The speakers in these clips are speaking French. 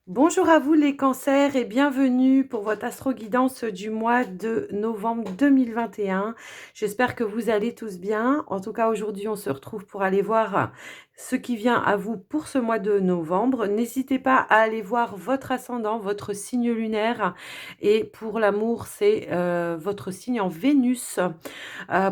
Bonjour à vous les cancers et bienvenue pour votre astro-guidance du mois de novembre 2021. J'espère que vous allez tous bien. En tout cas, aujourd'hui, on se retrouve pour aller voir ce qui vient à vous pour ce mois de novembre. N'hésitez pas à aller voir votre ascendant, votre signe lunaire. Et pour l'amour, c'est votre signe en Vénus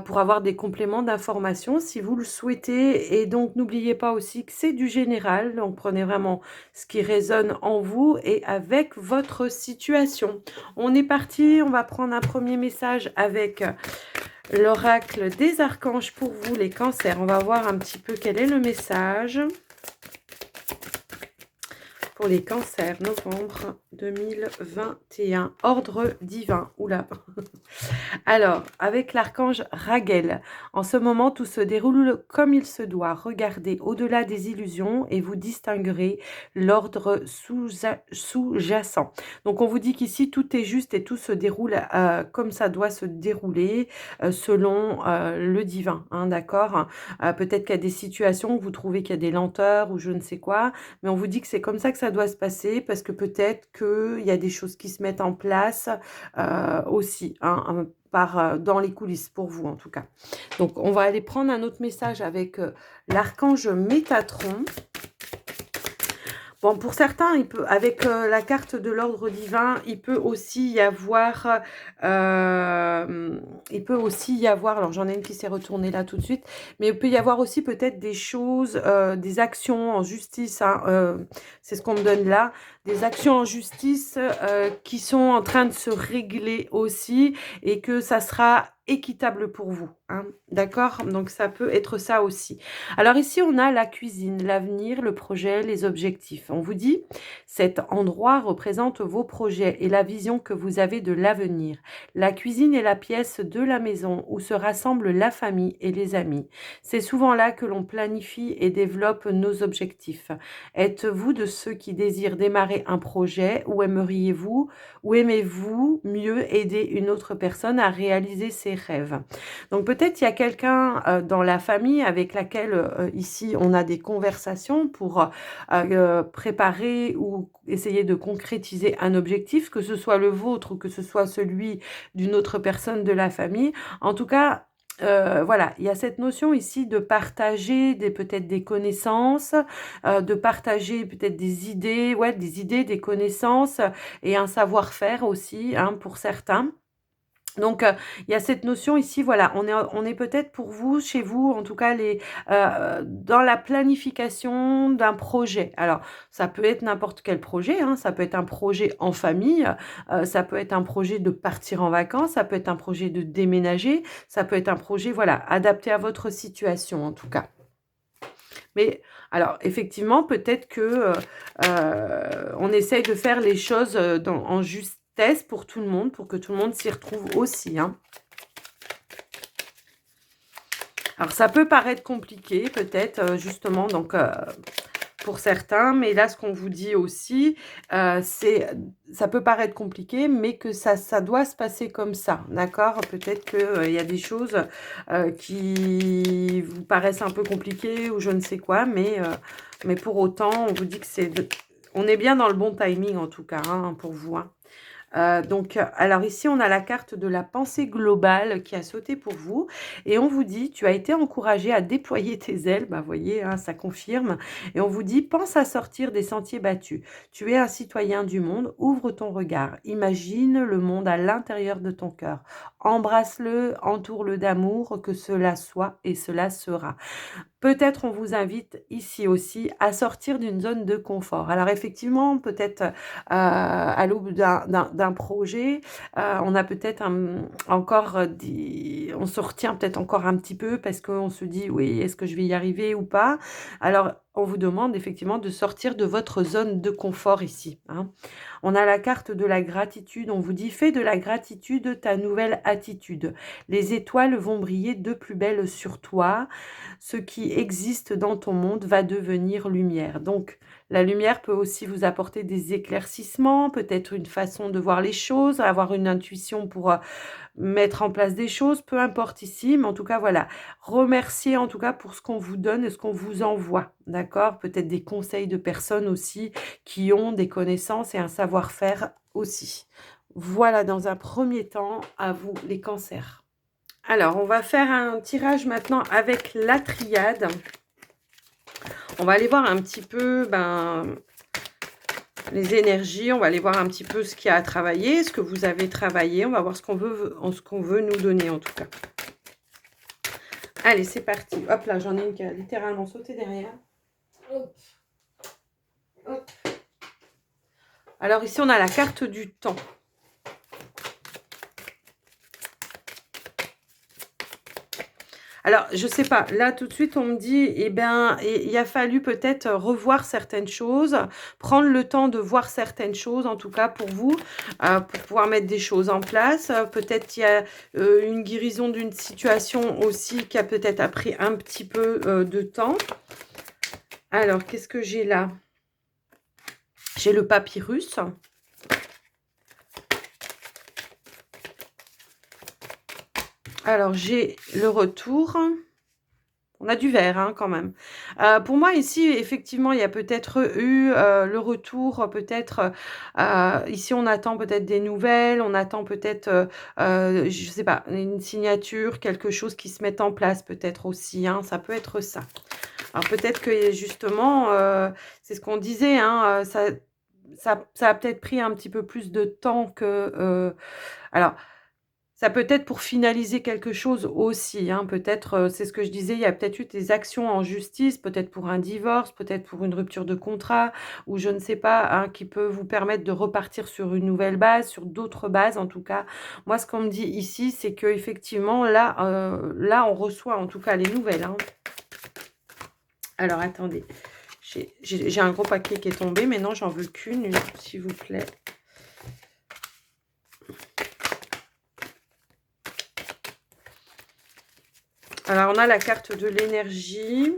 pour avoir des compléments d'information si vous le souhaitez. Et donc, n'oubliez pas aussi que c'est du général. Donc, prenez vraiment ce qui résonne en vous et avec votre situation. On est parti, on va prendre un premier message avec l'oracle des archanges pour vous les cancers. On va voir un petit peu quel est le message pour les cancers, novembre 2021. Ordre divin. Oula. Alors, avec l'archange Raguel, en ce moment, tout se déroule comme il se doit. Regardez au-delà des illusions et vous distinguerez l'ordre sous-jacent. Donc, on vous dit qu'ici, tout est juste et tout se déroule comme ça doit se dérouler selon le divin, hein, d'accord. Peut-être qu'il y a des situations où vous trouvez qu'il y a des lenteurs ou je ne sais quoi, mais on vous dit que c'est comme ça que ça doit se passer parce que peut-être qu'il y a des choses qui se mettent en place aussi, hein, dans les coulisses, pour vous en tout cas. Donc, on va aller prendre un autre message avec l'archange Métatron. Bon, pour certains, avec la carte de l'ordre divin, il peut aussi y avoir, alors j'en ai une qui s'est retournée là tout de suite, mais il peut y avoir aussi peut-être des choses, des actions en justice, hein, c'est ce qu'on me donne là, des actions en justice qui sont en train de se régler aussi et que ça sera équitable pour vous, hein, d'accord? Donc ça peut être ça aussi. Alors ici, on a la cuisine, l'avenir, le projet, les objectifs. On vous dit, cet endroit représente vos projets et la vision que vous avez de l'avenir. La cuisine est la pièce de la maison où se rassemble la famille et les amis. C'est souvent là que l'on planifie et développe nos objectifs. Êtes-vous de ceux qui désirent démarrer un projet ou aimez-vous mieux aider une autre personne à réaliser ses rêves? Donc peut-être il y a quelqu'un dans la famille avec laquelle ici on a des conversations pour préparer ou essayer de concrétiser un objectif, que ce soit le vôtre ou que ce soit celui d'une autre personne de la famille. En tout cas, voilà, il y a cette notion ici de partager peut-être des connaissances, de partager peut-être des idées, ouais, des connaissances et un savoir-faire aussi, hein, pour certains. Donc, il y a cette notion ici, voilà, on est peut-être pour vous, chez vous, en tout cas, dans la planification d'un projet. Alors, ça peut être n'importe quel projet, hein, ça peut être un projet en famille, ça peut être un projet de partir en vacances, ça peut être un projet de déménager, ça peut être un projet, voilà, adapté à votre situation, en tout cas. Mais alors, effectivement, peut-être que on essaye de faire les choses en justesse pour tout le monde, pour que tout le monde s'y retrouve aussi, hein. Alors, ça peut paraître compliqué, peut-être, justement, donc pour certains, mais là, ce qu'on vous dit aussi, ça peut paraître compliqué, mais que ça doit se passer comme ça, d'accord? Peut-être qu'il y a des choses qui vous paraissent un peu compliquées ou je ne sais quoi, mais pour autant, on vous dit que on est bien dans le bon timing, en tout cas, hein, pour vous, hein. Donc, alors ici, on a la carte de la pensée globale qui a sauté pour vous. Et on vous dit, tu as été encouragé à déployer tes ailes. Bah, vous voyez, hein, ça confirme. Et on vous dit, pense à sortir des sentiers battus. Tu es un citoyen du monde. Ouvre ton regard. Imagine le monde à l'intérieur de ton cœur. Embrasse-le, entoure-le d'amour, que cela soit et cela sera. Peut-être on vous invite ici aussi à sortir d'une zone de confort. Alors effectivement, peut-être à l'aube d'un projet, on a peut-être encore on se retient peut-être encore un petit peu parce qu'on se dit oui, est-ce que je vais y arriver ou pas? Alors on vous demande effectivement de sortir de votre zone de confort ici, hein. On a la carte de la gratitude, on vous dit fais de la gratitude ta nouvelle attitude. Les étoiles vont briller de plus belle sur toi. Ce qui existe dans ton monde va devenir lumière. Donc, La lumière peut aussi vous apporter des éclaircissements, peut-être une façon de voir les choses, avoir une intuition pour mettre en place des choses, peu importe ici, mais en tout cas, voilà. Remerciez en tout cas pour ce qu'on vous donne et ce qu'on vous envoie, d'accord? Peut-être des conseils de personnes aussi qui ont des connaissances et un savoir-faire aussi. Voilà, dans un premier temps, à vous les cancers. Alors, on va faire un tirage maintenant avec la triade. On va aller voir un petit peu les énergies, on va aller voir un petit peu ce qu'il y a à travailler, ce que vous avez travaillé. On va voir ce qu'on veut nous donner en tout cas. Allez, c'est parti. Hop là, j'en ai une qui a littéralement sauté derrière. Hop. Hop. Alors ici, on a la carte du temps. Alors, je sais pas, là tout de suite on me dit, eh bien, il a fallu peut-être revoir certaines choses, prendre le temps de voir certaines choses, en tout cas pour vous, pour pouvoir mettre des choses en place. Peut-être il y a une guérison d'une situation aussi qui a peut-être appris un petit peu de temps. Alors, qu'est-ce que j'ai là? J'ai le papyrus. Alors, j'ai le retour. On a du vert hein, quand même. Pour moi, ici, effectivement, il y a peut-être eu le retour, peut-être, ici, on attend peut-être des nouvelles, on attend peut-être, je ne sais pas, une signature, quelque chose qui se mette en place, peut-être aussi, hein, ça peut être ça. Alors, peut-être que, justement, c'est ce qu'on disait, hein, ça a peut-être pris un petit peu plus de temps que... alors, ça peut être pour finaliser quelque chose aussi, hein, peut-être, c'est ce que je disais, il y a peut-être eu des actions en justice, peut-être pour un divorce, peut-être pour une rupture de contrat ou je ne sais pas, hein, qui peut vous permettre de repartir sur une nouvelle base, sur d'autres bases en tout cas. Moi, ce qu'on me dit ici, c'est qu'effectivement là, là, on reçoit en tout cas les nouvelles, hein. Alors attendez, j'ai un gros paquet qui est tombé, mais non, j'en veux qu'une, s'il vous plaît. Alors, on a la carte de l'énergie.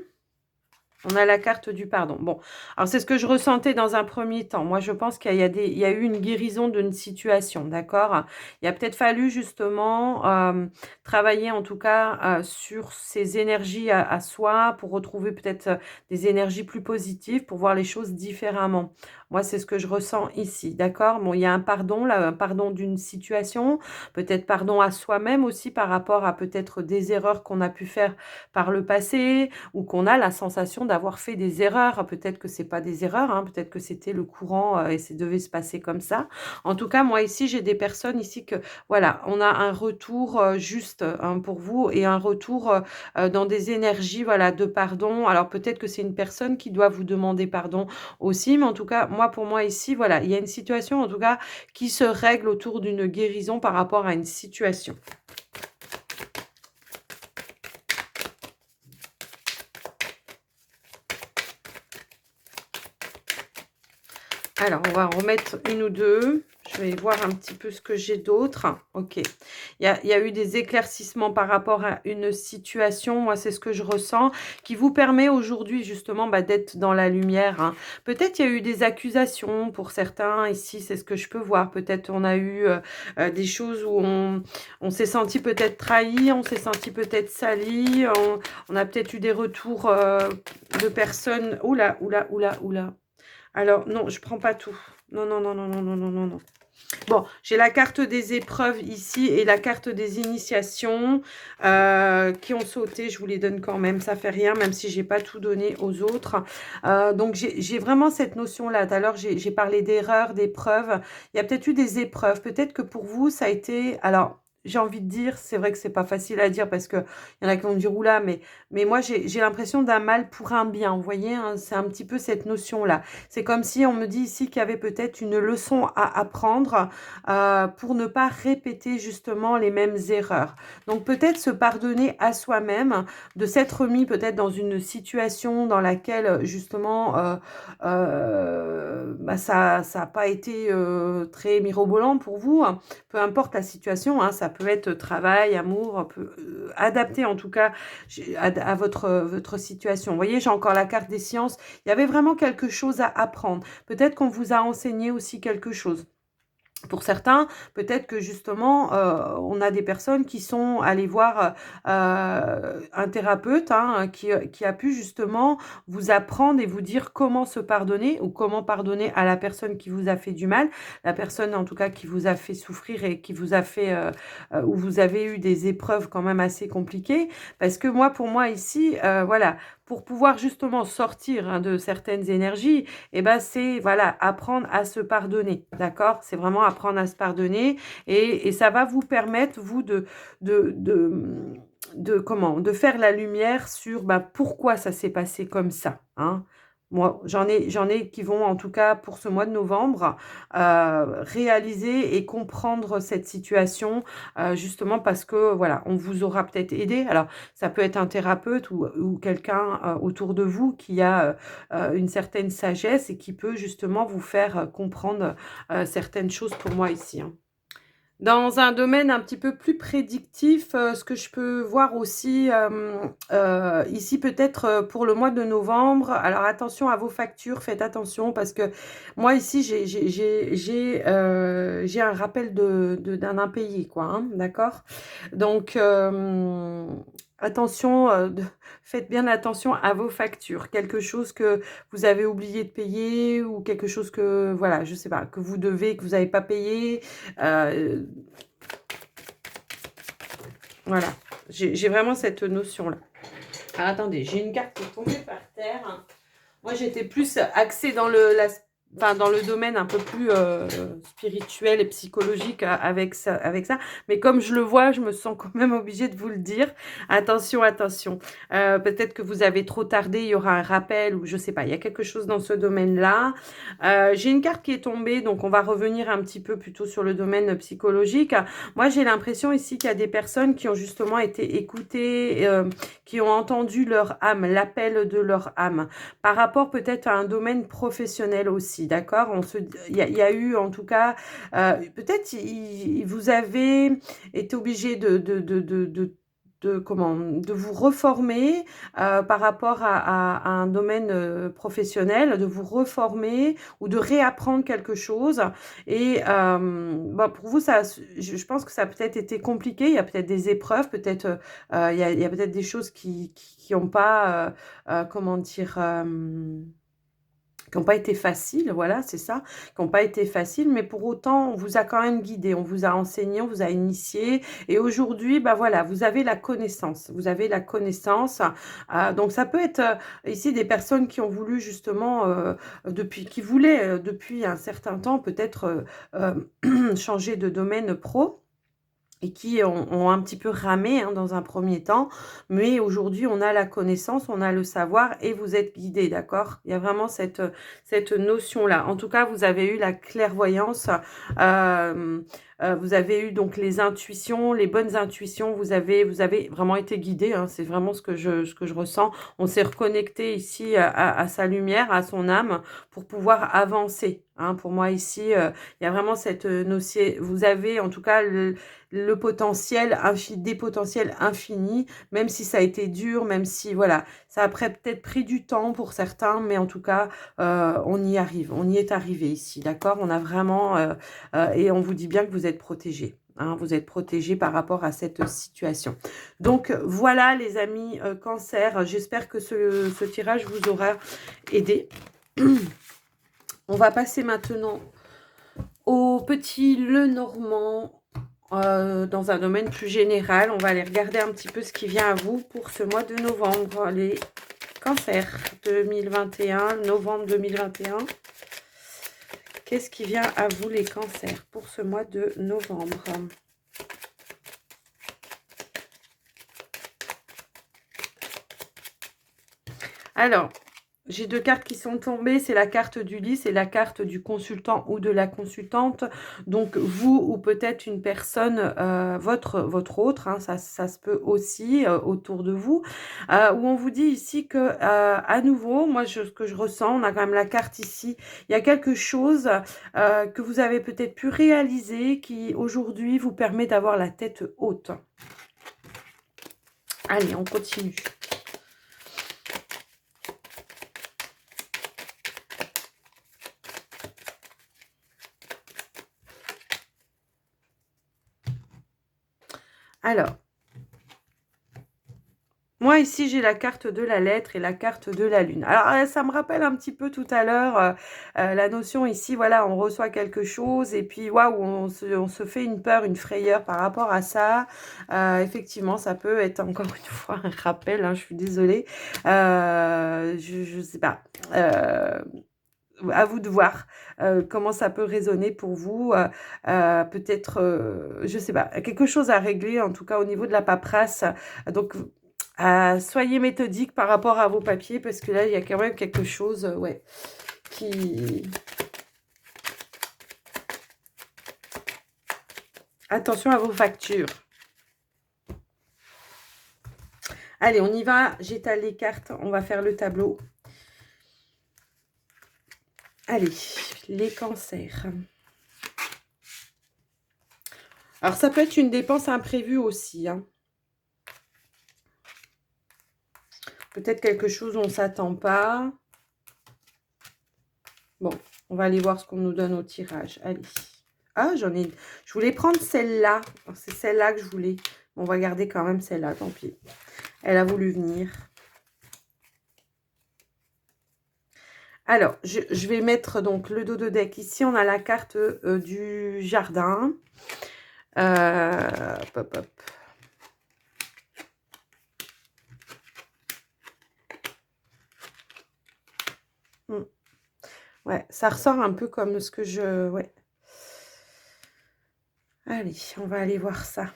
On a la carte du pardon. Bon, alors c'est ce que je ressentais dans un premier temps. Moi, je pense qu'il y a eu une guérison d'une situation, d'accord? Il a peut-être fallu justement travailler en tout cas sur ces énergies à soi pour retrouver peut-être des énergies plus positives, pour voir les choses différemment. Moi, c'est ce que je ressens ici, d'accord? Bon, il y a un pardon, là, un pardon d'une situation, peut-être pardon à soi-même aussi par rapport à peut-être des erreurs qu'on a pu faire par le passé ou qu'on a la sensation d'avoir fait des erreurs. Peut-être que c'est pas des erreurs, hein, peut-être que c'était le courant et ça devait se passer comme ça. En tout cas, moi ici, j'ai des personnes ici que, voilà, on a un retour juste hein, pour vous et un retour dans des énergies, voilà, de pardon. Alors peut-être que c'est une personne qui doit vous demander pardon aussi, mais en tout cas, moi, pour moi ici, voilà, il y a une situation en tout cas qui se règle autour d'une guérison par rapport à une situation. Alors, on va en remettre une ou deux. Je vais voir un petit peu ce que j'ai d'autre. Ok. Il y a eu des éclaircissements par rapport à une situation. Moi, c'est ce que je ressens, qui vous permet aujourd'hui, justement, d'être dans la lumière. Hein. Peut-être il y a eu des accusations pour certains. Ici, c'est ce que je peux voir. Peut-être on a eu des choses où on s'est senti peut-être trahi, on s'est senti peut-être sali. On a peut-être eu des retours de personnes. Oula, oula, oula, oula. Alors, non, je prends pas tout. Non, non, non, non, non, non, non, non, non. Bon, j'ai la carte des épreuves ici et la carte des initiations qui ont sauté. Je vous les donne quand même, ça fait rien, même si j'ai pas tout donné aux autres. Donc, j'ai vraiment cette notion-là. Tout à l'heure, j'ai parlé d'erreurs, d'épreuves. Il y a peut-être eu des épreuves. Peut-être que pour vous, ça a été... Alors, j'ai envie de dire, c'est vrai que c'est pas facile à dire parce que il y en a qui vont me dire, oula, mais moi, j'ai l'impression d'un mal pour un bien. Vous voyez, hein, c'est un petit peu cette notion-là. C'est comme si on me dit ici qu'il y avait peut-être une leçon à apprendre pour ne pas répéter justement les mêmes erreurs. Donc peut-être se pardonner à soi-même de s'être mis peut-être dans une situation dans laquelle justement ça n'a pas été très mirobolant pour vous. Peu importe la situation, hein, ça peut être travail, amour, adapté en tout cas à votre situation. Vous voyez, j'ai encore la carte des sciences. Il y avait vraiment quelque chose à apprendre. Peut-être qu'on vous a enseigné aussi quelque chose. Pour certains, peut-être que justement, on a des personnes qui sont allées voir un thérapeute hein, qui a pu justement vous apprendre et vous dire comment se pardonner ou comment pardonner à la personne qui vous a fait du mal, la personne en tout cas qui vous a fait souffrir et qui vous a fait, où vous avez eu des épreuves quand même assez compliquées. Parce que moi, pour moi ici, voilà, pour pouvoir justement sortir hein, de certaines énergies, et ben c'est voilà apprendre à se pardonner, d'accord? C'est vraiment apprendre à se pardonner et ça va vous permettre vous de de de faire la lumière sur bah, pourquoi ça s'est passé comme ça, hein? Moi, j'en ai qui vont en tout cas pour ce mois de novembre réaliser et comprendre cette situation justement parce que voilà, on vous aura peut-être aidé. Alors ça peut être un thérapeute ou quelqu'un autour de vous qui a une certaine sagesse et qui peut justement vous faire comprendre certaines choses pour moi ici, hein. Dans un domaine un petit peu plus prédictif, ce que je peux voir aussi, ici peut-être, pour le mois de novembre, alors attention à vos factures, faites attention parce que moi ici j'ai un rappel d'un impayé quoi, hein, d'accord? Donc attention, faites bien attention à vos factures. Quelque chose que vous avez oublié de payer ou quelque chose que voilà, je sais pas, que vous devez, que vous n'avez pas payé, Heu, voilà, j'ai vraiment cette notion-là. Alors attendez, j'ai une carte qui est tombée par terre. Moi, j'étais plus axée dans enfin, dans le domaine un peu plus spirituel et psychologique avec ça. Mais comme je le vois, je me sens quand même obligée de vous le dire. Attention, attention. Peut-être que vous avez trop tardé, il y aura un rappel ou je sais pas. Il y a quelque chose dans ce domaine-là. J'ai une carte qui est tombée, donc on va revenir un petit peu plutôt sur le domaine psychologique. Moi, j'ai l'impression ici qu'il y a des personnes qui ont justement été écoutées, qui ont entendu leur âme, l'appel de leur âme par rapport peut-être à un domaine professionnel aussi, d'accord? Il y a eu en tout cas, peut-être vous avez été obligé de vous reformer par rapport à un domaine professionnel, de vous reformer ou de réapprendre quelque chose. Et bah, pour vous, je pense que ça a peut-être été compliqué. Il y a peut-être des épreuves, peut-être il y a peut-être des choses qui n'ont pas comment dire, qui n'ont pas été faciles, voilà, c'est ça, qui n'ont pas été faciles, mais pour autant, on vous a quand même guidé, on vous a enseigné, on vous a initié, et aujourd'hui, bah voilà, vous avez la connaissance, vous avez la connaissance. Donc ça peut être ici des personnes qui ont voulu justement, qui voulaient depuis un certain temps peut-être changer de domaine pro et qui ont un petit peu ramé hein, dans un premier temps. Mais aujourd'hui, on a la connaissance, on a le savoir et vous êtes guidé, d'accord? Il y a vraiment cette notion-là. En tout cas, vous avez eu la clairvoyance, vous avez eu donc les intuitions, les bonnes intuitions, vous avez vraiment été guidé, hein, c'est vraiment ce que je ressens. On s'est reconnecté ici à sa lumière, à son âme, pour pouvoir avancer. Hein. Pour moi, ici, il y a vraiment cette notion. Vous avez en tout cas le potentiel, des potentiels infinis, même si ça a été dur, même si, voilà, ça a peut-être pris du temps pour certains, mais en tout cas, on y arrive, on y est arrivé ici, d'accord? On a vraiment, et on vous dit bien que vous êtes protégés. Hein, vous êtes protégés par rapport à cette situation. Donc, voilà les amis cancer, j'espère que ce tirage vous aura aidé. On va passer maintenant au petit Lenormand. Dans un domaine plus général, on va aller regarder un petit peu ce qui vient à vous pour ce mois de novembre, les cancers 2021, novembre 2021. Qu'est-ce qui vient à vous les cancers pour ce mois de novembre? Alors, J'ai 2 cartes qui sont tombées, c'est la carte du lit, c'est la carte du consultant ou de la consultante. Donc vous ou peut-être une personne, votre autre, hein, ça se peut aussi, autour de vous, où on vous dit ici que, à nouveau, moi ce que je ressens, on a quand même la carte ici, il y a quelque chose, que vous avez peut-être pu réaliser qui aujourd'hui vous permet d'avoir la tête haute. Allez, on continue. Alors, moi ici j'ai la carte de la lettre et la carte de la lune. Alors ça me rappelle un petit peu tout à l'heure la notion ici, voilà, on reçoit quelque chose et puis waouh, on se fait une peur, une frayeur par rapport à ça. Effectivement, ça peut être encore une fois un rappel, hein, je suis désolée. Je sais pas. À vous de voir comment ça peut résonner pour vous. Peut-être, je sais pas, quelque chose à régler, en tout cas au niveau de la paperasse. Donc, soyez méthodique par rapport à vos papiers, parce que là, il y a quand même quelque chose, ouais, qui... Attention à vos factures. Allez, on y va. J'étale les cartes. On va faire le tableau. Allez, les cancers. Alors, ça peut être une dépense imprévue aussi, hein. Peut-être quelque chose où on ne s'attend pas. Bon, on va aller voir ce qu'on nous donne au tirage. Allez. Ah, j'en ai... Je voulais prendre celle-là. C'est celle-là que je voulais. On va garder quand même celle-là, tant pis. Elle a voulu venir. Alors, je vais mettre donc le dos de deck. Ici, on a la carte du jardin. Hop, hop. Ouais, ça ressort un peu comme ce que je... Ouais. Allez, on va aller voir ça.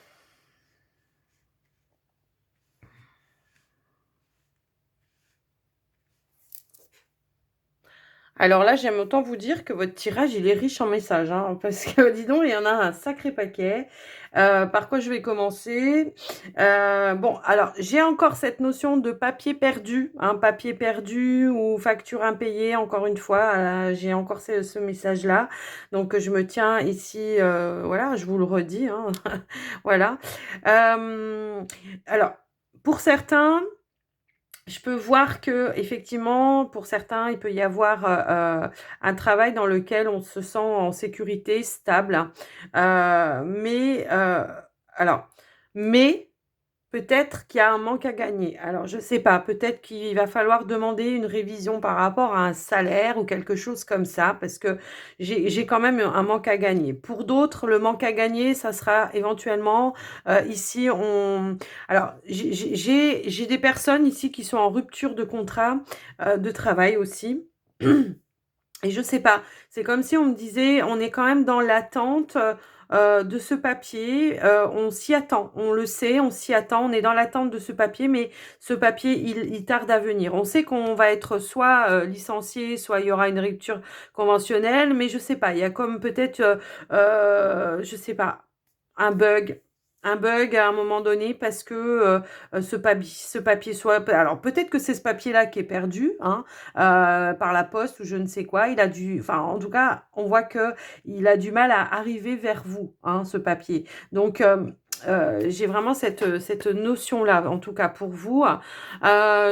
Alors là, j'aime autant vous dire que votre tirage, il est riche en messages, hein, parce que, dis donc, il y en a un sacré paquet. Par quoi je vais commencer? Bon, alors, j'ai encore cette notion de papier perdu, hein, papier perdu ou facture impayée, encore une fois, j'ai encore ce message-là. Donc, je me tiens ici, voilà, je vous le redis, hein, voilà. Alors, pour certains... Je peux voir que effectivement, pour certains, il peut y avoir un travail dans lequel on se sent en sécurité, stable. Mais alors, mais peut-être qu'il y a un manque à gagner. Alors, je ne sais pas, peut-être qu'il va falloir demander une révision par rapport à un salaire ou quelque chose comme ça, parce que j'ai quand même un manque à gagner. Pour d'autres, le manque à gagner, ça sera éventuellement, ici, alors, j'ai des personnes ici qui sont en rupture de contrat de travail aussi. Et je sais pas, c'est comme si on me disait, on est quand même dans l'attente de ce papier, on s'y attend, on le sait, on s'y attend, on est dans l'attente de ce papier, mais ce papier, il tarde à venir. On sait qu'on va être soit licencié, soit il y aura une rupture conventionnelle, mais je sais pas, il y a comme peut-être, je sais pas, un bug. Un bug à un moment donné parce que ce papier soit... Alors peut-être que c'est ce papier-là qui est perdu, hein, par la poste ou je ne sais quoi. Il a dû, enfin, en tout cas, on voit que il a du mal à arriver vers vous, hein, ce papier. Donc, j'ai vraiment cette notion-là, en tout cas pour vous.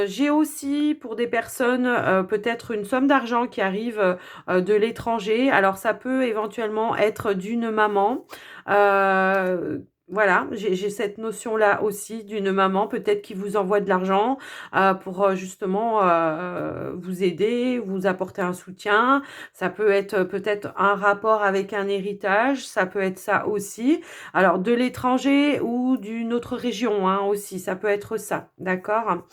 J'ai aussi pour des personnes peut-être une somme d'argent qui arrive de l'étranger. Alors, ça peut éventuellement être d'une maman. Voilà, j'ai cette notion-là aussi d'une maman, peut-être qui vous envoie de l'argent pour justement vous aider, vous apporter un soutien. Ça peut être peut-être un rapport avec un héritage, ça peut être ça aussi. Alors de l'étranger ou d'une autre région, hein, aussi, ça peut être ça, d'accord?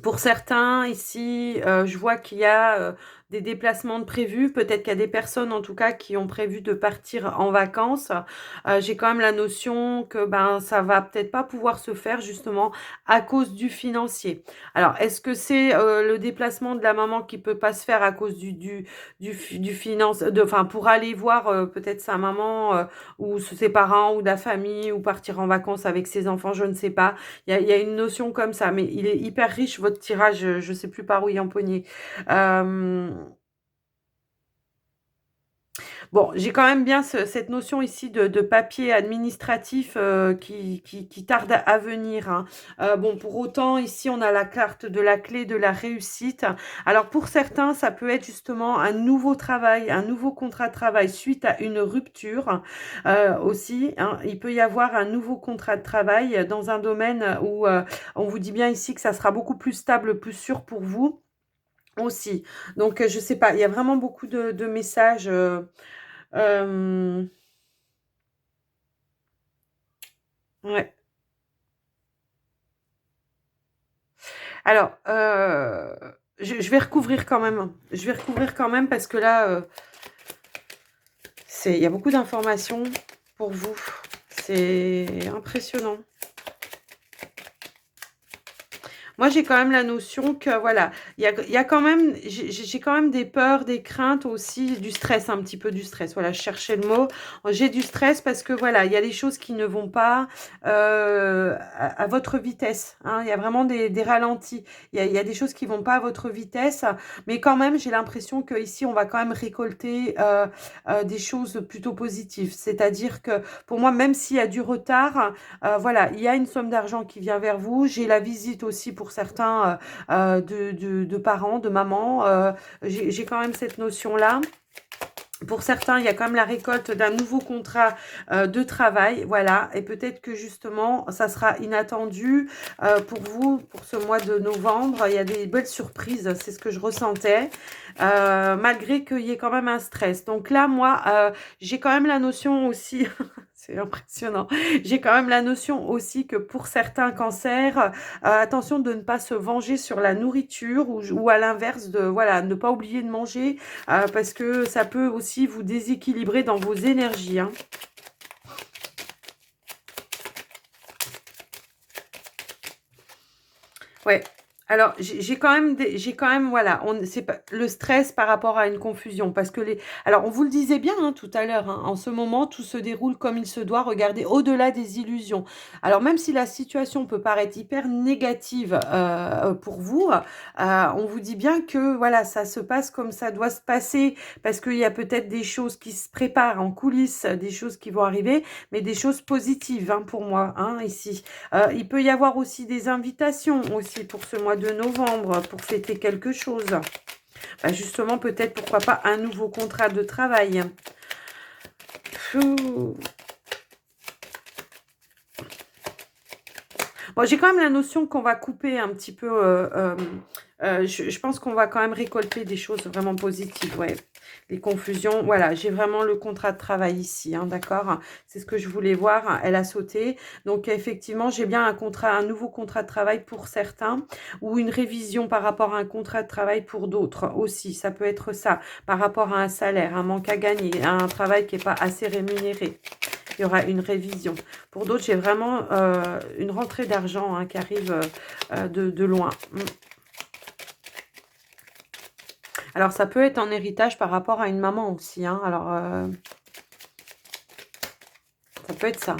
Pour certains, ici, je vois qu'il y a des déplacements de prévus. Peut-être qu'il y a des personnes, en tout cas, qui ont prévu de partir en vacances. J'ai quand même la notion que ben ça va peut-être pas pouvoir se faire justement à cause du financier. Alors, est-ce que c'est le déplacement de la maman qui peut pas se faire à cause du finance, enfin pour aller voir peut-être sa maman ou ses parents ou la famille ou partir en vacances avec ses enfants, je ne sais pas. Il y a une notion comme ça, mais il est hyper riche votre tirage, je sais plus par où il empoigné. Euh, Bon, j'ai quand même bien cette notion ici de papier administratif qui tarde à venir, hein. Bon, pour autant, ici, on a la carte de la clé de la réussite. Alors, pour certains, ça peut être justement un nouveau travail, un nouveau contrat de travail suite à une rupture aussi, hein. Il peut y avoir un nouveau contrat de travail dans un domaine où on vous dit bien ici que ça sera beaucoup plus stable, plus sûr pour vous aussi. Donc, je sais pas, il y a vraiment beaucoup de messages. Euh, ouais. Alors, je vais recouvrir quand même. Je vais recouvrir quand même parce que là, il y a beaucoup d'informations pour vous. C'est impressionnant. Moi, j'ai quand même la notion que, voilà, il y a quand même, j'ai quand même des peurs, des craintes aussi, du stress, un petit peu du stress. Voilà, je cherchais le mot. J'ai du stress parce que, voilà, il y a des choses qui ne vont pas à votre vitesse, hein. Il y a vraiment des ralentis. Il y a des choses qui vont pas à votre vitesse. Mais quand même, j'ai l'impression qu'ici, on va quand même récolter des choses plutôt positives. C'est-à-dire que, pour moi, même s'il y a du retard, voilà, il y a une somme d'argent qui vient vers vous. J'ai la visite aussi pour certains de parents, de mamans. J'ai quand même cette notion-là. Pour certains, il y a quand même la récolte d'un nouveau contrat de travail, voilà, et peut-être que justement, ça sera inattendu pour vous, pour ce mois de novembre. Il y a des belles surprises, c'est ce que je ressentais, malgré qu'il y ait quand même un stress. Donc là, moi, j'ai quand même la notion aussi, c'est impressionnant, j'ai quand même la notion aussi que pour certains cancers, attention de ne pas se venger sur la nourriture ou à l'inverse, de voilà, ne pas oublier de manger parce que ça peut aussi vous déséquilibrer dans vos énergies, hein. Ouais. Alors, j'ai quand même, j'ai quand même, voilà, c'est pas le stress par rapport à une confusion, parce que alors on vous le disait bien hein, tout à l'heure, hein, en ce moment tout se déroule comme il se doit. Regardez au-delà des illusions. Alors même si la situation peut paraître hyper négative pour vous, on vous dit bien que voilà, ça se passe comme ça doit se passer, parce qu'il y a peut-être des choses qui se préparent en coulisses, des choses qui vont arriver, mais des choses positives hein, pour moi hein, ici. Il peut y avoir aussi des invitations aussi pour ce mois de novembre pour fêter quelque chose. Bah, justement, peut-être, pourquoi pas, un nouveau contrat de travail. Pfou. Bon, j'ai quand même la notion qu'on va couper un petit peu. Je pense qu'on va quand même récolter des choses vraiment positives. Ouais. Les confusions. Voilà, j'ai vraiment le contrat de travail ici. Hein, d'accord. C'est ce que je voulais voir. Elle a sauté. Donc, effectivement, j'ai bien un nouveau contrat de travail pour certains ou une révision par rapport à un contrat de travail pour d'autres aussi. Ça peut être ça. Par rapport à un salaire, un manque à gagner, à un travail qui n'est pas assez rémunéré. Il y aura une révision. Pour d'autres, j'ai vraiment une rentrée d'argent hein, qui arrive de loin. Alors, ça peut être en héritage par rapport à une maman aussi. Hein. Alors, ça peut être ça.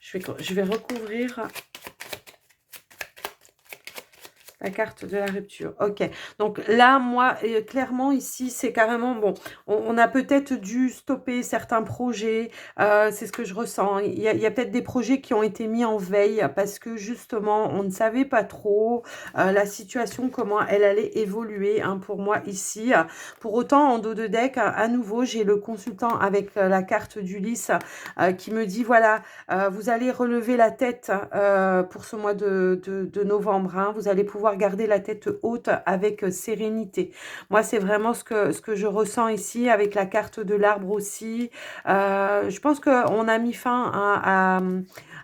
Je vais recouvrir la carte de la rupture. Ok. Donc là, moi, clairement, ici, c'est carrément, bon, on a peut-être dû stopper certains projets. C'est ce que je ressens. Il y a peut-être des projets qui ont été mis en veille parce que, justement, on ne savait pas trop la situation, comment elle allait évoluer hein, pour moi ici. Pour autant, en dos de deck, à nouveau, j'ai le consultant avec la carte d'Ulysse qui me dit, voilà, vous allez relever la tête pour ce mois de novembre. Hein, vous allez pouvoir pouvoir garder la tête haute avec sérénité. Moi, c'est vraiment ce que je ressens ici avec la carte de l'arbre aussi. Je pense qu'on a mis fin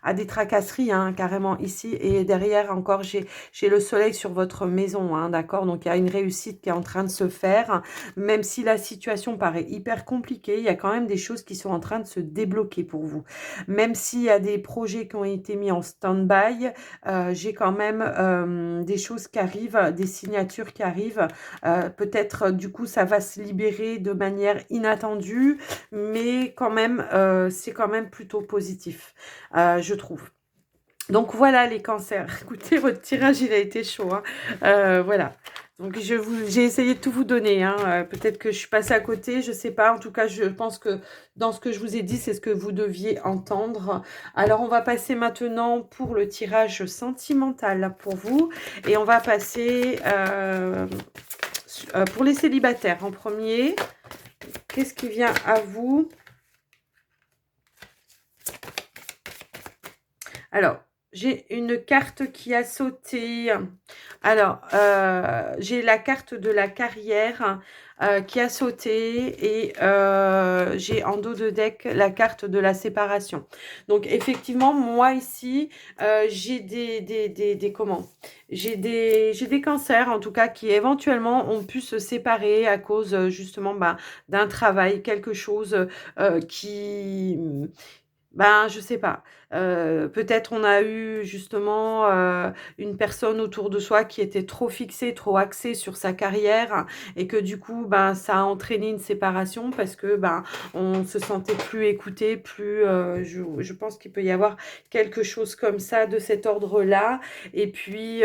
à des tracasseries, hein, carrément ici. Et derrière encore, j'ai le soleil sur votre maison, hein, d'accord? Donc, il y a une réussite qui est en train de se faire. Même si la situation paraît hyper compliquée, il y a quand même des choses qui sont en train de se débloquer pour vous. Même s'il y a des projets qui ont été mis en stand-by, j'ai quand même des choses qui arrivent, des signatures qui arrivent. Peut-être, du coup, ça va se libérer de manière inattendue, mais quand même, c'est quand même plutôt positif, je trouve. Donc voilà les cancers. Écoutez, votre tirage, il a été chaud, hein. Voilà. Donc j'ai essayé de tout vous donner, hein. Peut-être que je suis passée à côté, je sais pas. En tout cas, je pense que dans ce que je vous ai dit, c'est ce que vous deviez entendre. Alors, on va passer maintenant pour le tirage sentimental pour vous. Et on va passer pour les célibataires en premier. Qu'est-ce qui vient à vous? Alors, j'ai une carte qui a sauté. Alors, j'ai la carte de la carrière qui a sauté et j'ai en dos de deck la carte de la séparation. Donc, effectivement, moi ici, j'ai comment? J'ai des cancers, en tout cas, qui éventuellement ont pu se séparer à cause justement d'un travail, quelque chose qui... Ben, je sais pas. Peut-être on a eu justement une personne autour de soi qui était trop fixée, trop axée sur sa carrière et que du coup, ben, ça a entraîné une séparation parce que ben, on se sentait plus écouté, plus. Je pense qu'il peut y avoir quelque chose comme ça de cet ordre-là. Et puis.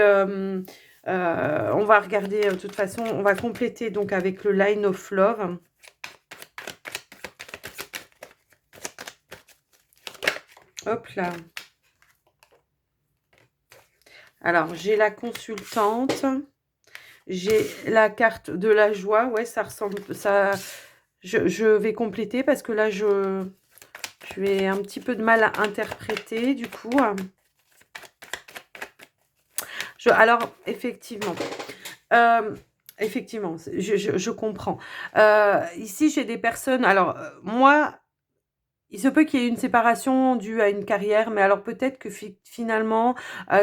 On va regarder, de toute façon, on va compléter donc avec le Line of Love. Hop là. Alors, j'ai la consultante. J'ai la carte de la joie. Ouais, ça ressemble... ça. Je vais compléter parce que là, je vais un petit peu de mal à interpréter, du coup. Alors, effectivement. Effectivement, je comprends. Ici, j'ai des personnes... Alors, moi... Il se peut qu'il y ait une séparation due à une carrière, mais alors peut-être que finalement,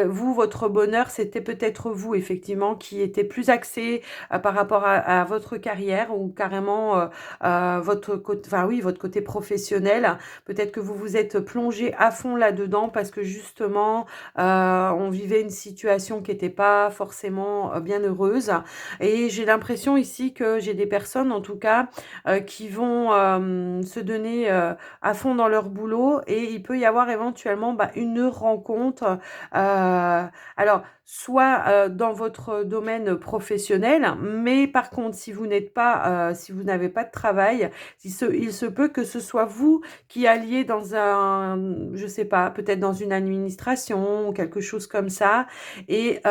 vous, votre bonheur, c'était peut-être vous, effectivement, qui était plus axé par rapport à votre carrière ou carrément votre côté, enfin oui, votre côté professionnel. Peut-être que vous vous êtes plongé à fond là-dedans parce que justement, on vivait une situation qui n'était pas forcément bien heureuse. Et j'ai l'impression ici que j'ai des personnes, en tout cas, qui vont se donner à fond dans leur boulot et il peut y avoir éventuellement une rencontre. Alors, soit dans votre domaine professionnel, mais par contre, si vous n'êtes pas, si vous n'avez pas de travail, il se peut que ce soit vous qui alliez dans un, je sais pas, peut-être dans une administration ou quelque chose comme ça, et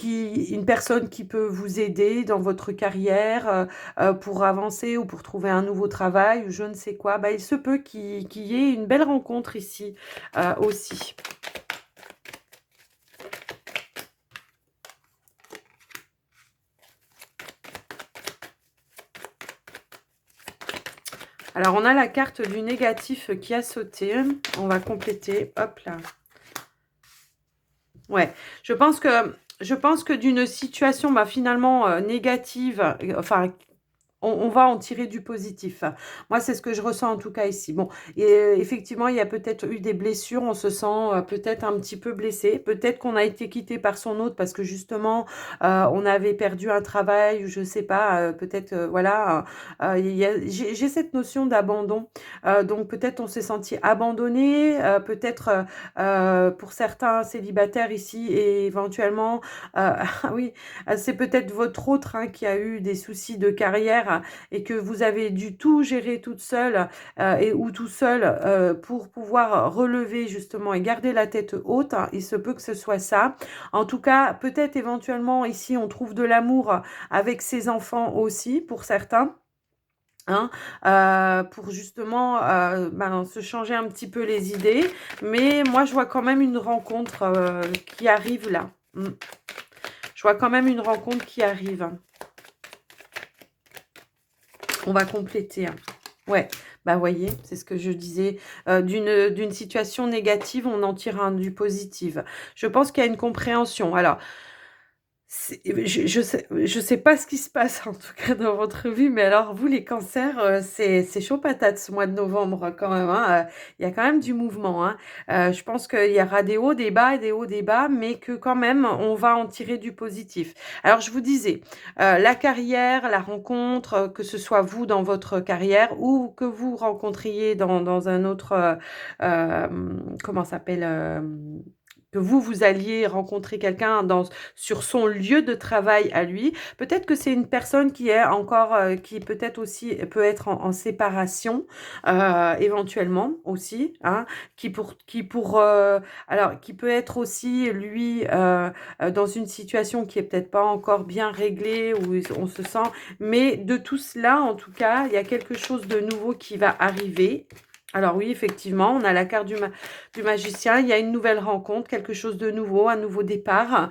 une personne qui peut vous aider dans votre carrière pour avancer ou pour trouver un nouveau travail ou je ne sais quoi, il se peut qu'il y ait une belle rencontre ici aussi. Alors, on a la carte du négatif qui a sauté. On va compléter. Hop là. Ouais, je pense que d'une situation finalement négative, enfin on va en tirer du positif. Moi, c'est ce que je ressens en tout cas ici. Bon, et effectivement, il y a peut-être eu des blessures. On se sent peut-être un petit peu blessé. Peut-être qu'on a été quitté par son autre parce que justement, on avait perdu un travail ou je sais pas. Peut-être, voilà. J'ai cette notion d'abandon. Donc peut-être on s'est senti abandonné. Peut-être pour certains célibataires ici et éventuellement, ah oui, c'est peut-être votre autre qui a eu des soucis de carrière et que vous avez dû tout gérer toute seule ou tout seul pour pouvoir relever justement et garder la tête haute. Il se peut que ce soit ça. En tout cas, peut-être éventuellement ici on trouve de l'amour avec ses enfants aussi pour certains. Pour justement se changer un petit peu les idées. Mais moi, je vois quand même une rencontre qui arrive là. Mmh. Je vois quand même une rencontre qui arrive, hein. On va compléter, hein. Ouais, bah, voyez, c'est ce que je disais, d'une situation négative, on en tire un du positif. Je pense qu'il y a une compréhension. Alors, je sais pas ce qui se passe en tout cas dans votre vie, mais alors vous les cancers, c'est chaud patate ce mois de novembre quand même, hein, il y a quand même du mouvement, hein. Je pense qu'il y aura des hauts, des bas et des hauts, des bas, mais que quand même on va en tirer du positif. Alors je vous disais, la carrière, la rencontre, que ce soit vous dans votre carrière ou que vous rencontriez dans un autre, comment ça s'appelle? Que vous alliez rencontrer quelqu'un sur son lieu de travail à lui. Peut-être que c'est une personne qui est encore, qui peut-être aussi peut être en séparation, éventuellement aussi, hein, alors qui peut être aussi lui, dans une situation qui est peut-être pas encore bien réglée, où on se sent, mais de tout cela, en tout cas, il y a quelque chose de nouveau qui va arriver. Alors oui, effectivement, on a la carte du magicien, il y a une nouvelle rencontre, quelque chose de nouveau, un nouveau départ,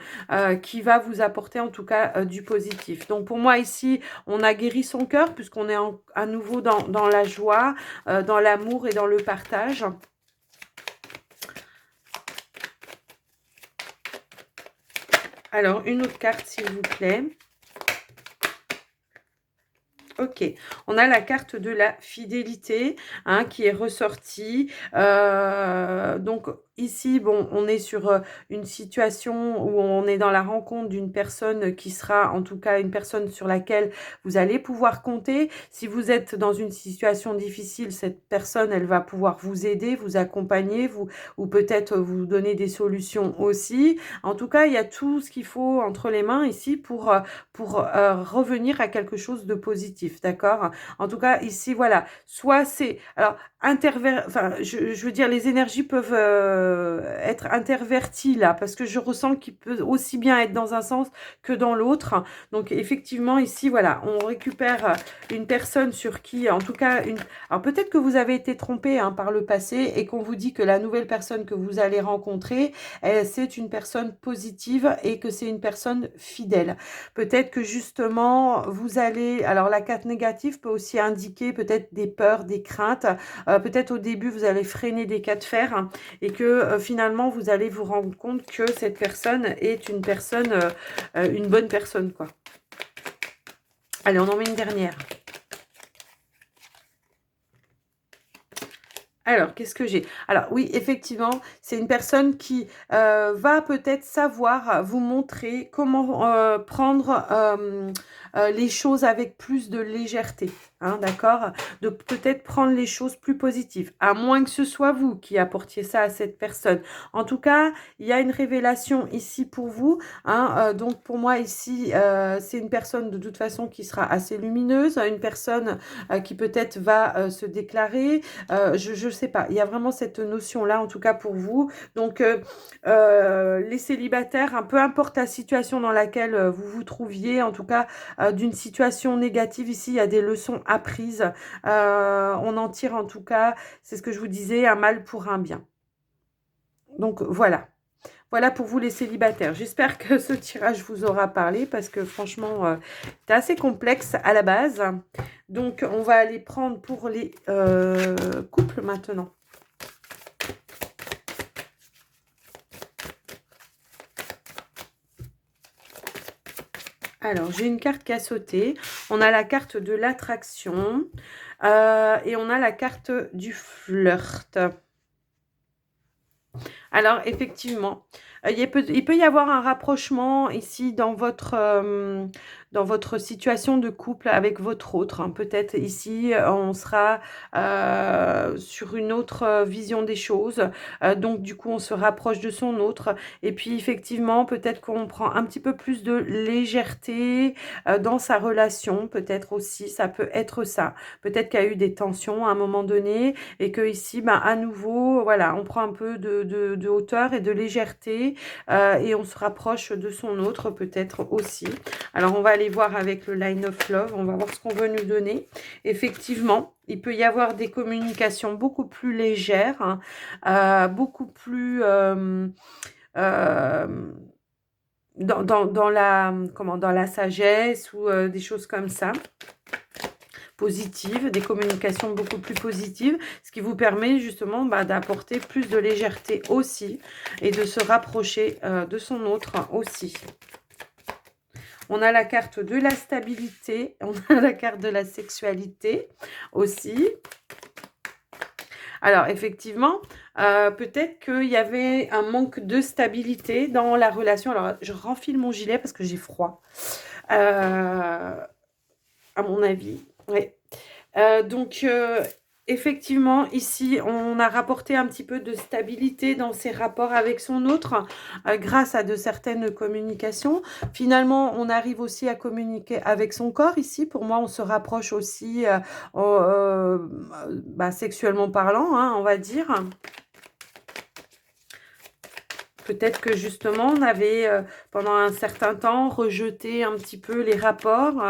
qui va vous apporter en tout cas du positif. Donc pour moi ici, on a guéri son cœur puisqu'on est à nouveau dans la joie, dans l'amour et dans le partage. Alors une autre carte s'il vous plaît. Ok, on a la carte de la fidélité, hein, qui est ressortie. Donc ici, bon, on est sur une situation où on est dans la rencontre d'une personne qui sera en tout cas une personne sur laquelle vous allez pouvoir compter. Si vous êtes dans une situation difficile, cette personne, elle va pouvoir vous aider, vous accompagner, ou peut-être vous donner des solutions aussi. En tout cas, il y a tout ce qu'il faut entre les mains ici pour revenir à quelque chose de positif, d'accord? En tout cas, ici, voilà, soit c'est... Alors, enfin, je veux dire, les énergies peuvent être interverties là, parce que je ressens qu'il peut aussi bien être dans un sens que dans l'autre. Donc, effectivement, ici, voilà, on récupère une personne sur qui, en tout cas, alors peut-être que vous avez été trompé, hein, par le passé et qu'on vous dit que la nouvelle personne que vous allez rencontrer, c'est une personne positive et que c'est une personne fidèle. Peut-être que justement, vous allez... Alors, la carte négative peut aussi indiquer peut-être des peurs, des craintes. Peut-être au début, vous allez freiner des cas de fer, hein, et que finalement, vous allez vous rendre compte que cette personne est une personne, une bonne personne, quoi. Allez, on en met une dernière. Alors, qu'est-ce que j'ai? Alors oui, effectivement, c'est une personne qui va peut-être savoir vous montrer comment prendre les choses avec plus de légèreté, hein, d'accord? De peut-être prendre les choses plus positives, à moins que ce soit vous qui apportiez ça à cette personne. En tout cas, il y a une révélation ici pour vous, hein, donc pour moi ici, c'est une personne de toute façon qui sera assez lumineuse, une personne qui peut-être va se déclarer, je sais pas, il y a vraiment cette notion-là, en tout cas pour vous. Donc, les célibataires, hein, peu importe la situation dans laquelle vous vous trouviez, en tout cas, d'une situation négative, ici, il y a des leçons apprises. On en tire, en tout cas, c'est ce que je vous disais, un mal pour un bien. Donc, voilà. Voilà pour vous les célibataires. J'espère que ce tirage vous aura parlé parce que franchement, c'est assez complexe à la base. Donc, on va aller prendre pour les couples maintenant. Alors, j'ai une carte qui a sauté. On a la carte de l'attraction et on a la carte du flirt. Alors, effectivement, il peut y avoir un rapprochement ici dans votre situation de couple avec votre autre, hein. Peut-être ici, on sera sur une autre vision des choses. Donc, du coup, on se rapproche de son autre. Et puis, effectivement, peut-être qu'on prend un petit peu plus de légèreté dans sa relation. Peut-être aussi, ça peut être ça. Peut-être qu'il y a eu des tensions à un moment donné et que ici, ben, à nouveau, voilà, on prend un peu de hauteur et de légèreté et on se rapproche de son autre peut-être aussi. Alors, on va aller voir avec le Line of Love, on va voir ce qu'on veut nous donner. Effectivement, il peut y avoir des communications beaucoup plus légères, hein, beaucoup plus... dans la sagesse ou des choses comme ça, positives, des communications beaucoup plus positives, ce qui vous permet justement d'apporter plus de légèreté aussi et de se rapprocher de son autre aussi. On a la carte de la stabilité, on a la carte de la sexualité aussi. Alors, effectivement, peut-être qu'il y avait un manque de stabilité dans la relation. Alors, je renfile mon gilet parce que j'ai froid, à mon avis. Ouais. Donc, effectivement, ici, on a rapporté un petit peu de stabilité dans ses rapports avec son autre grâce à de certaines communications. Finalement, on arrive aussi à communiquer avec son corps ici. Pour moi, on se rapproche aussi sexuellement parlant, hein, on va dire. Peut-être que justement, on avait pendant un certain temps rejeté un petit peu les rapports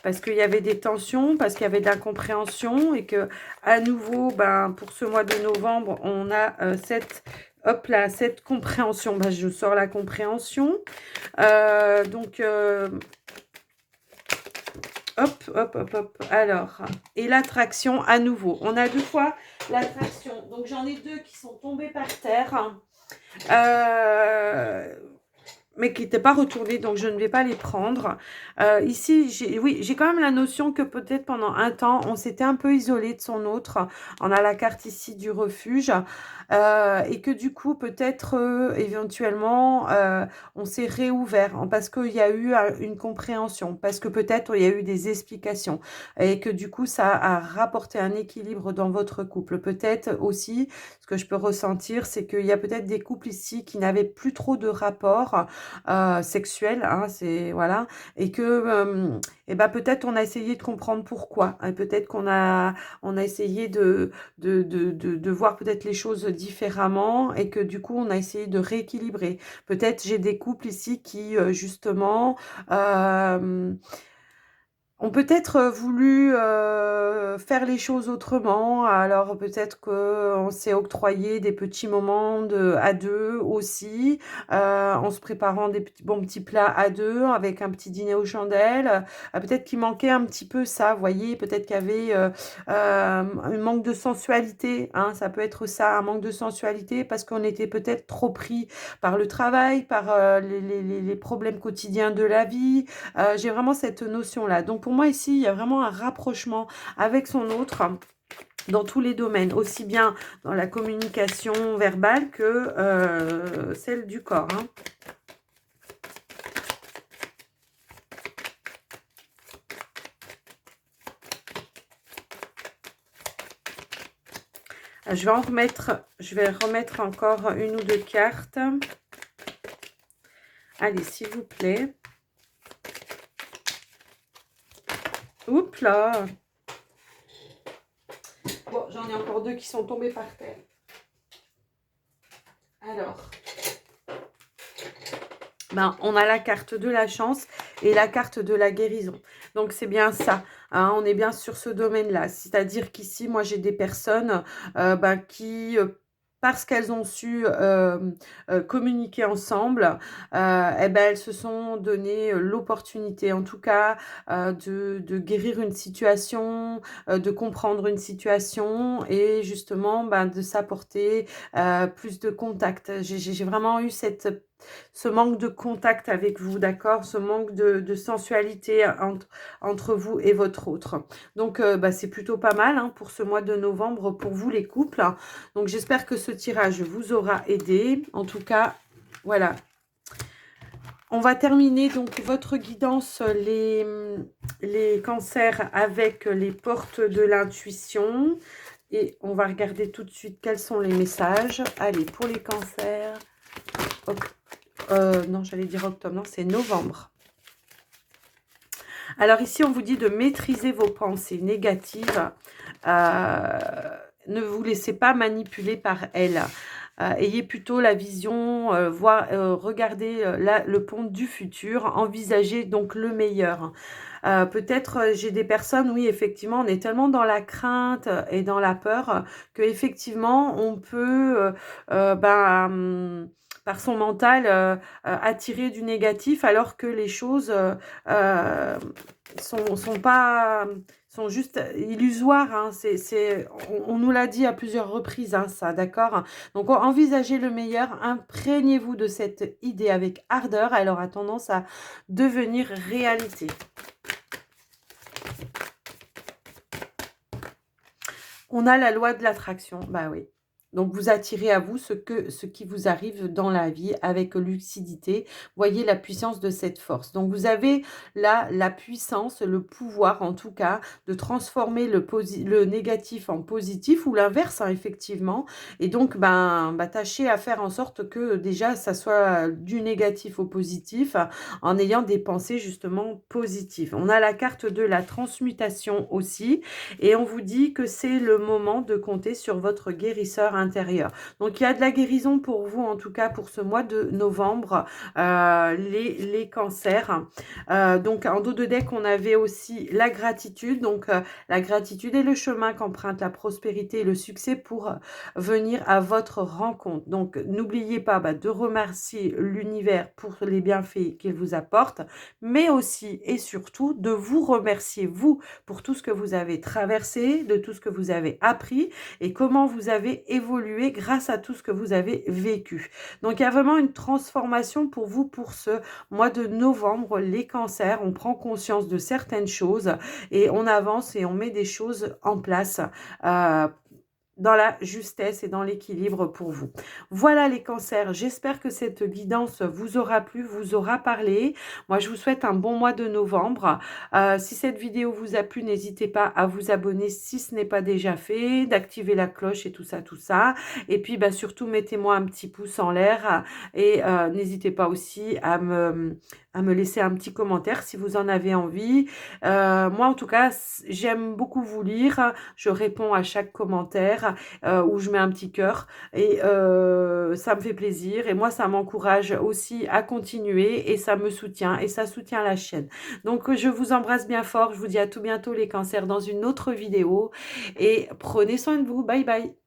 parce qu'il y avait des tensions, parce qu'il y avait de l'incompréhension et que à nouveau, pour ce mois de novembre, on a cette compréhension. Je sors la compréhension. Hop, hop, hop, hop. Alors, et l'attraction à nouveau. On a 2 fois l'attraction. Donc, j'en ai 2 qui sont tombés par terre. Mais qui n'étaient pas retournés, donc je ne vais pas les prendre. Ici, j'ai quand même la notion que peut-être pendant un temps, on s'était un peu isolé de son autre. On a la carte ici du refuge. Et que du coup, peut-être éventuellement, on s'est réouvert parce qu'il y a eu une compréhension, parce que peut-être il y a eu des explications et que du coup, ça a rapporté un équilibre dans votre couple. Peut-être aussi, ce que je peux ressentir, c'est qu'il y a peut-être des couples ici qui n'avaient plus trop de rapports sexuels, hein, voilà, et que peut-être on a essayé de comprendre pourquoi, et peut-être on a essayé de voir peut-être les choses différemment et que du coup on a essayé de rééquilibrer. Peut-être j'ai des couples ici qui justement ont peut-être voulu faire les choses autrement. Alors peut-être qu'on s'est octroyé des petits moments à deux aussi, en se préparant des bons petits plats à deux, avec un petit dîner aux chandelles. Peut-être qu'il manquait un petit peu ça, vous voyez. Peut-être qu'il y avait un manque de sensualité, hein, ça peut être ça, un manque de sensualité parce qu'on était peut-être trop pris par le travail, par les problèmes quotidiens de la vie. J'ai vraiment cette notion-là. Donc pour moi ici, il y a vraiment un rapprochement avec son autre dans tous les domaines, aussi bien dans la communication verbale que celle du corps, hein. Je vais remettre encore une ou deux cartes. Allez, s'il vous plaît. Oups là. Bon, j'en ai encore 2 qui sont tombés par terre. Alors, on a la carte de la chance et la carte de la guérison. Donc, c'est bien ça. Hein, on est bien sur ce domaine-là. C'est-à-dire qu'ici, moi, j'ai des personnes qui, parce qu'elles ont su communiquer ensemble, elles se sont donné l'opportunité, en tout cas, de guérir une situation, de comprendre une situation et justement de s'apporter plus de contact. J'ai vraiment eu ce manque de contact avec vous, d'accord? Ce manque de sensualité entre vous et votre autre. Donc, c'est plutôt pas mal hein, pour ce mois de novembre pour vous les couples. Donc, j'espère que ce tirage vous aura aidé. En tout cas, voilà. On va terminer donc votre guidance, les cancers, avec les portes de l'intuition. Et on va regarder tout de suite quels sont les messages. Allez, pour les cancers... non, j'allais dire octobre, non, c'est novembre. Alors ici, on vous dit de maîtriser vos pensées négatives. Ne vous laissez pas manipuler par elles. Ayez plutôt la vision, regardez le pont du futur, envisagez donc le meilleur. Peut-être j'ai des personnes, oui, effectivement, on est tellement dans la crainte et dans la peur que effectivement on peut par son mental, attirer du négatif alors que les choses euh, sont pas, sont juste illusoires. Hein. On nous l'a dit à plusieurs reprises, hein, ça, d'accord? Donc, envisagez le meilleur, imprégnez-vous de cette idée avec ardeur, elle aura tendance à devenir réalité. On a la loi de l'attraction, bah oui. Donc, vous attirez à vous ce qui vous arrive dans la vie avec lucidité. Voyez la puissance de cette force. Donc, vous avez là la puissance, le pouvoir en tout cas, de transformer le négatif en positif ou l'inverse, hein, effectivement. Et donc, tâchez à faire en sorte que déjà, ça soit du négatif au positif en ayant des pensées justement positives. On a la carte de la transmutation aussi. Et on vous dit que c'est le moment de compter sur votre guérisseur intérieur. Donc, il y a de la guérison pour vous, en tout cas pour ce mois de novembre, les cancers. Donc, en dos de deck, on avait aussi la gratitude. Donc, la gratitude est le chemin qu'emprunte la prospérité et le succès pour venir à votre rencontre. Donc, n'oubliez pas de remercier l'univers pour les bienfaits qu'il vous apporte, mais aussi et surtout de vous remercier, vous, pour tout ce que vous avez traversé, de tout ce que vous avez appris et comment vous avez évolué grâce à tout ce que vous avez vécu. Donc, il y a vraiment une transformation pour vous pour ce mois de novembre, les cancers. On prend conscience de certaines choses et on avance et on met des choses en place dans la justesse et dans l'équilibre pour vous. Voilà les cancers, j'espère que cette guidance vous aura plu, vous aura parlé. Moi, je vous souhaite un bon mois de novembre. Si cette vidéo vous a plu, n'hésitez pas à vous abonner si ce n'est pas déjà fait, d'activer la cloche et tout ça, tout ça. Et puis, surtout, mettez-moi un petit pouce en l'air et n'hésitez pas aussi à me laisser un petit commentaire si vous en avez envie. Moi, en tout cas, j'aime beaucoup vous lire. Je réponds à chaque commentaire où je mets un petit cœur et ça me fait plaisir et moi ça m'encourage aussi à continuer et ça me soutient et ça soutient la chaîne. Donc je vous embrasse bien fort, je vous dis à tout bientôt les cancers dans une autre vidéo et prenez soin de vous, bye bye.